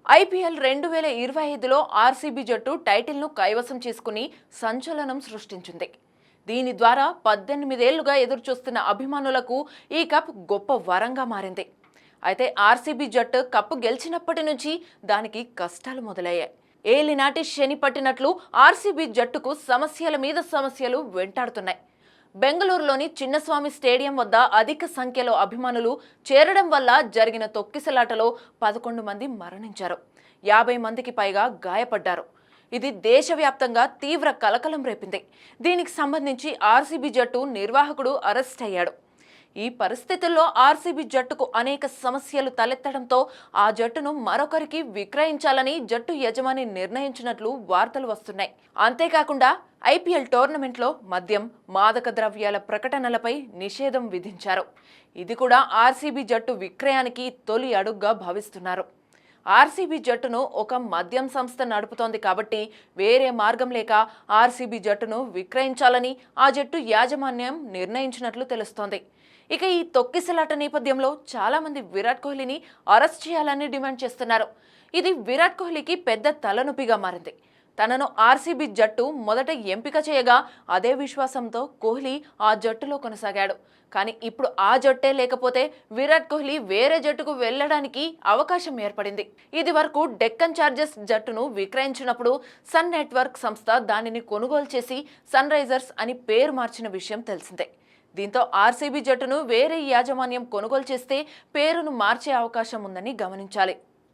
IPL 2025లో RCB జట్టు టైటిల్ను కైవసం చేసుకుని సంచలనం సృష్టించింది. దీని ద్వారా 18 ఏళ్లుగా ఎదురుచూస్తున్న అభిమానులకు ఈ కప్ గొప్ప వరంగా మారింది. అయితే ఆర్సీబీ జట్టు కప్పు గెలిచినప్పటి నుంచి దానికి కష్టాలు మొదలయ్యాయి. ఏలినాటి శని పట్టినట్లు ఆర్సీబీ జట్టుకు సమస్యల మీద సమస్యలు వెంటాడుతున్నాయి. బెంగళూరులోని చిన్నస్వామి స్టేడియం వద్ద అధిక సంఖ్యలో అభిమానులు చేరడం వల్ల జరిగిన తొక్కిసలాటలో 11 మంది మరణించారు. 50 మందికి పైగా గాయపడ్డారు. ఇది దేశవ్యాప్తంగా తీవ్ర కలకలం రేపింది. దీనికి సంబంధించి ఆర్సీబీ జట్టు నిర్వాహకుడు అరెస్ట్ అయ్యాడు. ఈ పరిస్థితుల్లో ఆర్సీబీ జట్టుకు అనేక సమస్యలు తలెత్తడంతో ఆ జట్టును మరొకరికి విక్రయించాలని జట్టు యజమాని నిర్ణయించినట్లు వార్తలు వస్తున్నాయి. అంతేకాకుండా ఐపీఎల్ టోర్నమెంట్లో మద్యం, మాదక ద్రవ్యాల ప్రకటనలపై నిషేధం విధించారు. ఇది కూడా ఆర్సీబీ జట్టు విక్రయానికి తొలి అడుగ్గా భావిస్తున్నారు. ఆర్సీబీ జట్టును ఒక మద్యం సంస్థ నడుపుతోంది కాబట్టి వేరే మార్గం లేక ఆర్సీబీ జట్టును విక్రయించాలని ఆ జట్టు యాజమాన్యం నిర్ణయించినట్లు తెలుస్తోంది. ఇక ఈ తొక్కిసలాట నేపథ్యంలో చాలా మంది విరాట్ కోహ్లీని అరెస్ట్ చేయాలని డిమాండ్ చేస్తున్నారు. ఇది విరాట్ కోహ్లీకి పెద్ద తలనొప్పిగా మారింది. తనను ఆర్సీబీ జట్టు మొదట ఎంపిక చేయగా అదే విశ్వాసంతో కోహ్లీ ఆ జట్టులో కొనసాగాడు. కానీ ఇప్పుడు ఆ జట్టే లేకపోతే విరాట్ కోహ్లీ వేరే జట్టుకు వెళ్లడానికి అవకాశం ఏర్పడింది. ఇది వరకు డెక్కన్ చార్జర్స్ జట్టును విక్రయించినప్పుడు సన్ నెట్వర్క్ సంస్థ దానిని కొనుగోలు చేసి సన్ రైజర్స్ అని పేరు మార్చిన విషయం తెలిసిందే. దీంతో ఆర్సీబీ జట్టును వేరే యాజమాన్యం కొనుగోలు చేస్తే పేరును మార్చే అవకాశం ఉందని గమనించాలి.